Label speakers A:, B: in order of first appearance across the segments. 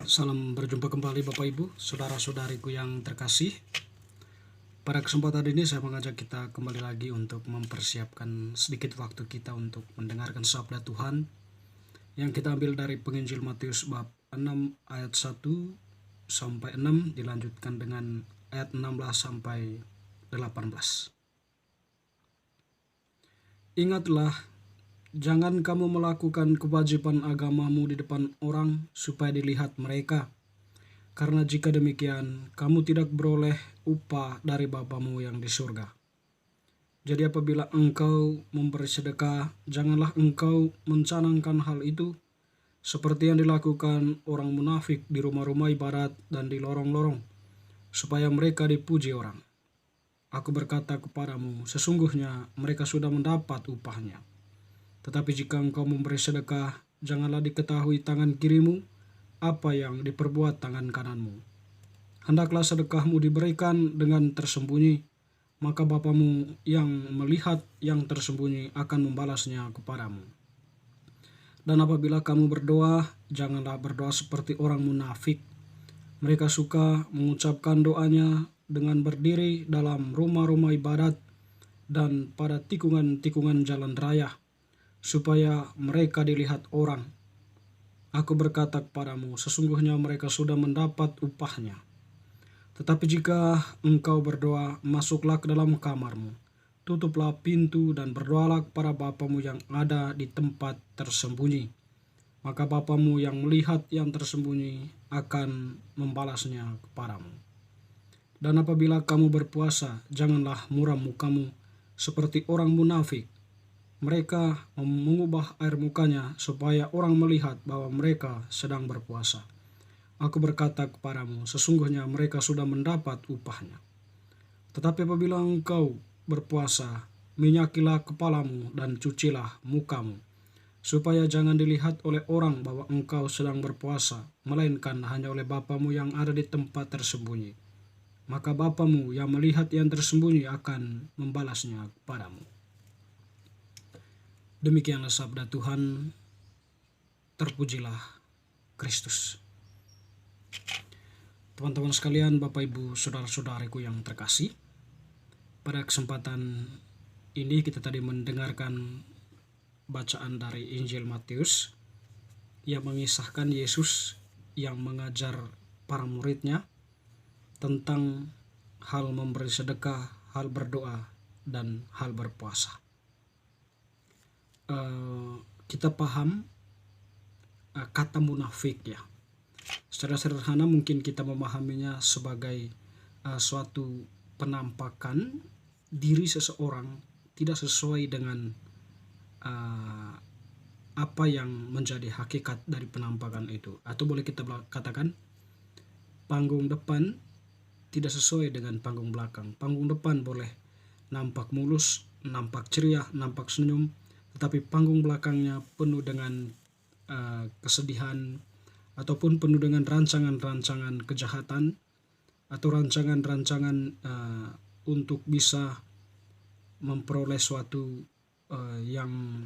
A: Salam berjumpa kembali Bapak Ibu, saudara-saudariku yang terkasih. Pada kesempatan ini saya mengajak kita kembali lagi untuk mempersiapkan sedikit waktu kita untuk mendengarkan sabda Tuhan yang kita ambil dari penginjil Matius bab 6 ayat 1 sampai 6 dilanjutkan dengan ayat 16 sampai 18. Ingatlah, jangan kamu melakukan kewajiban agamamu di depan orang supaya dilihat mereka. Karena jika demikian, kamu tidak beroleh upah dari Bapamu yang di surga. Jadi apabila engkau memberi sedekah, janganlah engkau mencanangkan hal itu seperti yang dilakukan orang munafik di rumah-rumah ibadat dan di lorong-lorong, supaya mereka dipuji orang. Aku berkata kepadamu, sesungguhnya mereka sudah mendapat upahnya. Tetapi jika engkau memberi sedekah, janganlah diketahui tangan kirimu apa yang diperbuat tangan kananmu. Hendaklah sedekahmu diberikan dengan tersembunyi, maka Bapamu yang melihat yang tersembunyi akan membalasnya kepadamu. Dan apabila kamu berdoa, janganlah berdoa seperti orang munafik. Mereka suka mengucapkan doanya dengan berdiri dalam rumah-rumah ibadat dan pada tikungan-tikungan jalan raya, supaya mereka dilihat orang. Aku berkata kepadamu, sesungguhnya mereka sudah mendapat upahnya. Tetapi jika engkau berdoa, masuklah ke dalam kamarmu, tutuplah pintu dan berdoalah kepada Bapamu yang ada di tempat tersembunyi. Maka Bapamu yang melihat yang tersembunyi akan membalasnya kepadamu. Dan apabila kamu berpuasa, janganlah muram mukamu seperti orang munafik. Mereka mengubah air mukanya supaya orang melihat bahwa mereka sedang berpuasa. Aku berkata kepadamu, sesungguhnya mereka sudah mendapat upahnya. Tetapi apabila engkau berpuasa, minyakilah kepalamu dan cucilah mukamu, supaya jangan dilihat oleh orang bahwa engkau sedang berpuasa, melainkan hanya oleh Bapamu yang ada di tempat tersembunyi. Maka Bapamu yang melihat yang tersembunyi akan membalasnya kepadamu. Demikianlah sabda Tuhan, terpujilah Kristus. Teman-teman sekalian, Bapak Ibu, saudara-saudariku yang terkasih, pada kesempatan ini kita tadi mendengarkan bacaan dari Injil Matius yang mengisahkan Yesus yang mengajar para muridnya tentang hal memberi sedekah, hal berdoa, dan hal berpuasa. Kita paham kata munafik ya. Secara sederhana mungkin kita memahaminya sebagai suatu penampakan diri seseorang tidak sesuai dengan apa yang menjadi hakikat dari penampakan itu. Atau boleh kita katakan panggung depan tidak sesuai dengan panggung belakang. Panggung depan boleh nampak mulus, nampak ceria, nampak senyum, tetapi panggung belakangnya penuh dengan kesedihan ataupun penuh dengan rancangan-rancangan kejahatan atau rancangan-rancangan untuk bisa memperoleh suatu yang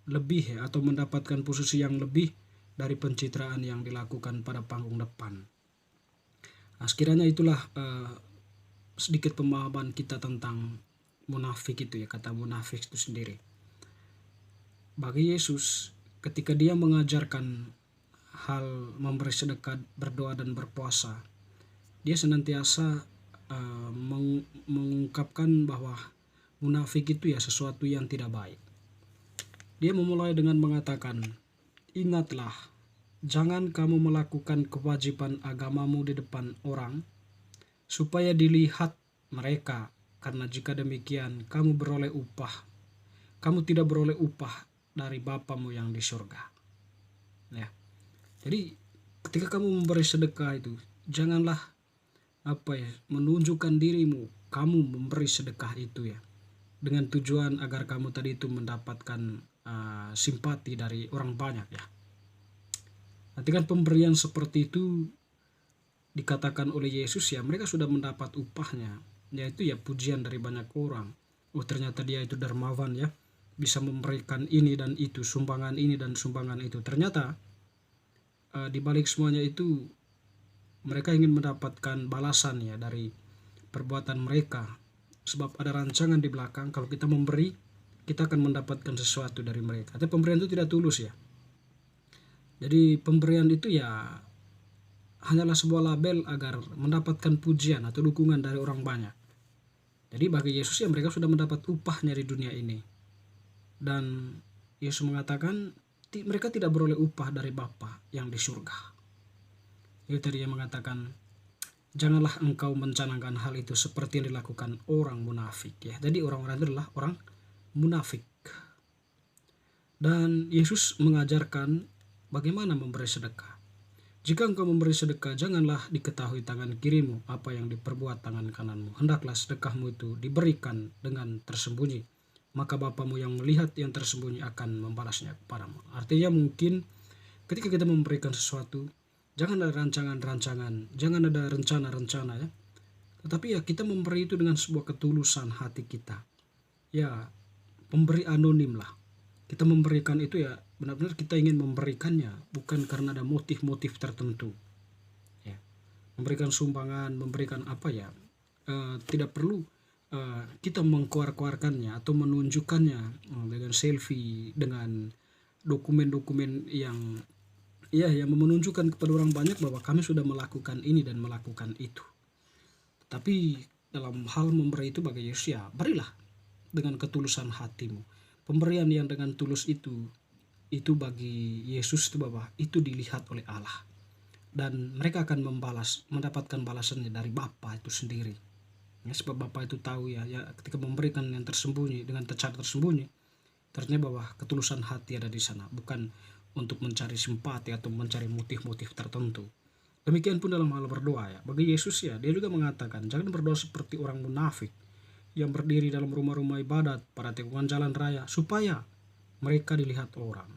A: lebih atau mendapatkan posisi yang lebih dari pencitraan yang dilakukan pada panggung depan. Nah, sekiranya itulah sedikit pemahaman kita tentang munafik itu ya, kata munafik itu sendiri. Bagi Yesus, ketika dia mengajarkan hal memberi sedekah, berdoa dan berpuasa, dia senantiasa mengungkapkan bahwa munafik itu ya sesuatu yang tidak baik. Dia memulai dengan mengatakan, ingatlah, jangan kamu melakukan kewajiban agamamu di depan orang supaya dilihat mereka, karena jika demikian kamu tidak beroleh upah dari Bapamu yang di surga. Ya. Jadi ketika kamu memberi sedekah itu, janganlah menunjukkan dirimu kamu memberi sedekah itu ya, dengan tujuan agar kamu tadi itu mendapatkan simpati dari orang banyak ya. Nanti kan pemberian seperti itu dikatakan oleh Yesus ya, mereka sudah mendapat upahnya, yaitu ya pujian dari banyak orang. Oh, ternyata dia itu dermawan ya, bisa memberikan ini dan itu, sumbangan ini dan sumbangan itu. Ternyata di balik semuanya itu mereka ingin mendapatkan balasan ya dari perbuatan mereka. Sebab ada rancangan di belakang, kalau kita memberi, kita akan mendapatkan sesuatu dari mereka. Tapi pemberian itu tidak tulus ya. Jadi pemberian itu ya hanyalah sebuah label agar mendapatkan pujian atau dukungan dari orang banyak. Jadi bagi Yesus ya mereka sudah mendapat upahnya di dunia ini. Dan Yesus mengatakan mereka tidak beroleh upah dari Bapa yang di surga. Itu tadi yang mengatakan, janganlah engkau mencanangkan hal itu seperti yang dilakukan orang munafik ya. Jadi orang-orang itu adalah orang munafik. Dan Yesus mengajarkan bagaimana memberi sedekah. Jika engkau memberi sedekah, janganlah diketahui tangan kirimu apa yang diperbuat tangan kananmu. Hendaklah sedekahmu itu diberikan dengan tersembunyi. Maka Bapamu yang melihat yang tersembunyi akan membalasnya kepadamu. Artinya mungkin ketika kita memberikan sesuatu, jangan ada rancangan-rancangan, jangan ada rencana-rencana ya. Tetapi ya kita memberi itu dengan sebuah ketulusan hati kita. Ya, pemberi anonim lah. Kita memberikan itu ya benar-benar kita ingin memberikannya, bukan karena ada motif-motif tertentu. Ya. Memberikan sumbangan, memberikan apa ya, tidak perlu kita mengkuar-kuarkannya atau menunjukkannya dengan selfie, dengan dokumen-dokumen yang ya yang menunjukkan kepada orang banyak bahwa kami sudah melakukan ini dan melakukan itu. Tapi dalam hal memberi itu bagi Yesus ya berilah dengan ketulusan hatimu. Pemberian yang dengan tulus itu bagi Yesus itu bahwa itu dilihat oleh Allah. Dan mereka akan mendapatkan balasannya dari Bapa itu sendiri. Ya, sebab Bapa itu tahu ya ketika memberikan yang tersembunyi dengan cara tersembunyi, ternyata bahwa ketulusan hati ada di sana, bukan untuk mencari simpati atau mencari motif-motif tertentu. Demikian pun dalam hal berdoa ya. Bagi Yesus ya, dia juga mengatakan jangan berdoa seperti orang munafik yang berdiri dalam rumah-rumah ibadat pada tikungan jalan raya supaya mereka dilihat orang.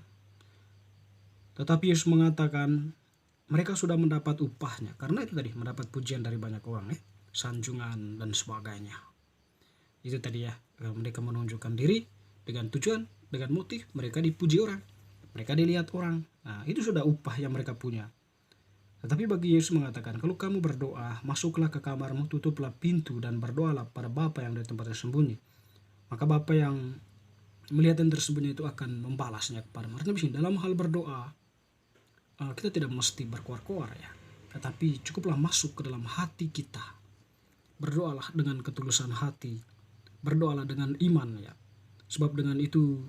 A: Tetapi Yesus mengatakan mereka sudah mendapat upahnya karena itu tadi mendapat pujian dari banyak orang ya, sanjungan dan sebagainya. Itu tadi ya, mereka menunjukkan diri dengan tujuan, dengan motif mereka dipuji orang, mereka dilihat orang. Nah, itu sudah upah yang mereka punya. Tetapi bagi Yesus mengatakan, kalau kamu berdoa, masuklah ke kamarmu, tutuplah pintu dan berdoalah pada Bapa yang di tempat tersembunyi. Maka Bapa yang melihat yang tersembunyi itu akan membalasnya kepadamu. Artinya begini, dalam hal berdoa, kita tidak mesti berkoar-koar ya. Tetapi cukuplah masuk ke dalam hati kita. Berdoalah dengan ketulusan hati. Berdoalah dengan iman ya. Sebab dengan itu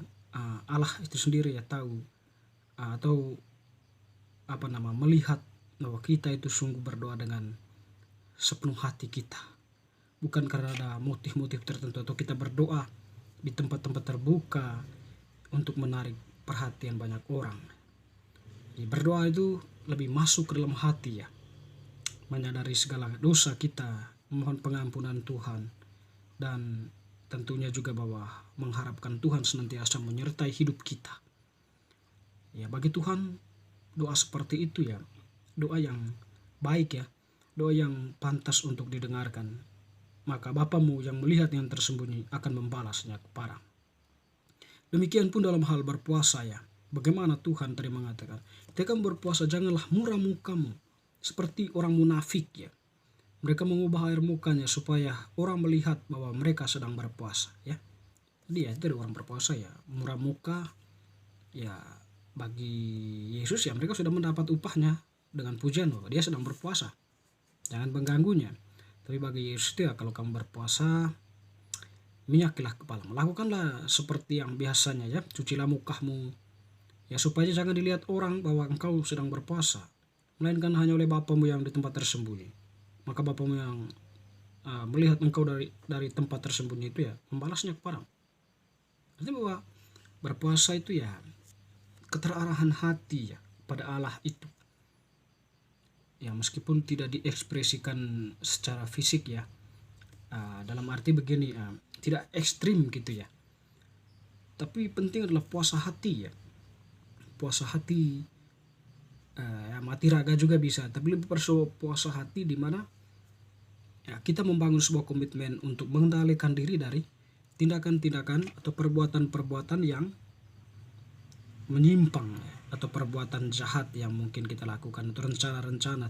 A: Allah itu sendiri ya tahu atau melihat bahwa kita itu sungguh berdoa dengan sepenuh hati kita, bukan karena ada motif-motif tertentu atau kita berdoa di tempat-tempat terbuka untuk menarik perhatian banyak orang. Jadi berdoa itu lebih masuk ke dalam hati ya, menyadari segala dosa kita, memohon pengampunan Tuhan, dan tentunya juga bahwa mengharapkan Tuhan senantiasa menyertai hidup kita. Ya, bagi Tuhan doa seperti itu ya, doa yang baik ya, doa yang pantas untuk didengarkan. Maka Bapamu yang melihat yang tersembunyi akan membalasnya kepada. Demikian pun dalam hal berpuasa ya. Bagaimana Tuhan tadi mengatakan, ketika kamu berpuasa janganlah muram mukamu seperti orang munafik ya. Mereka mengubah air mukanya supaya orang melihat bahwa mereka sedang berpuasa ya. Jadi ya itu orang berpuasa ya, muram muka ya. Bagi Yesus ya mereka sudah mendapat upahnya dengan pujian bahwa dia sedang berpuasa. Jangan mengganggunya. Tapi bagi Yesus ya kalau kamu berpuasa, minyakilah kepalamu. Lakukanlah seperti yang biasanya ya, cucilah mukamu. Ya supaya jangan dilihat orang bahwa engkau sedang berpuasa, melainkan hanya oleh Bapamu yang di tempat tersembunyi. Maka Bapamu yang melihat engkau dari tempat tersembunyi itu ya membalasnya kepadamu. Artinya bahwa berpuasa itu ya keterarahan hati ya pada Allah itu. Ya meskipun tidak diekspresikan secara fisik ya, dalam arti begini, tidak ekstrim gitu ya. Tapi penting adalah puasa hati ya. Puasa hati, ya mati raga juga bisa, tapi lebih perso puasa hati di mana ya kita membangun sebuah komitmen untuk mengendalikan diri dari tindakan-tindakan atau perbuatan-perbuatan yang menyimpang. atau perbuatan jahat yang mungkin kita lakukan, atau rencana-rencana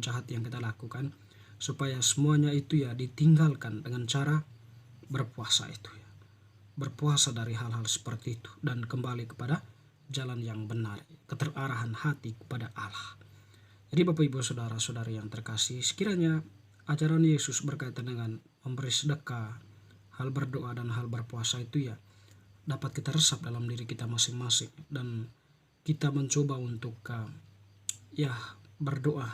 A: jahat yang kita lakukan, supaya semuanya itu ya ditinggalkan dengan cara berpuasa itu ya. Berpuasa dari hal-hal seperti itu dan kembali kepada jalan yang benar, keterarahan hati kepada Allah. Jadi Bapak Ibu Saudara-saudari yang terkasih, sekiranya ajaran Yesus berkaitan dengan memberi sedekah, hal berdoa dan hal berpuasa itu ya dapat kita resap dalam diri kita masing-masing, dan kita mencoba untuk ya berdoa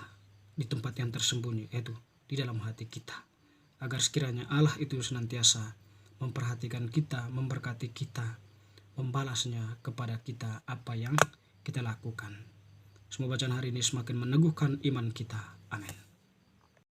A: di tempat yang tersembunyi, yaitu di dalam hati kita, agar sekiranya Allah itu senantiasa memperhatikan kita, memberkati kita, membalasnya kepada kita apa yang kita lakukan. Semoga bacaan hari ini semakin meneguhkan iman kita. Amin.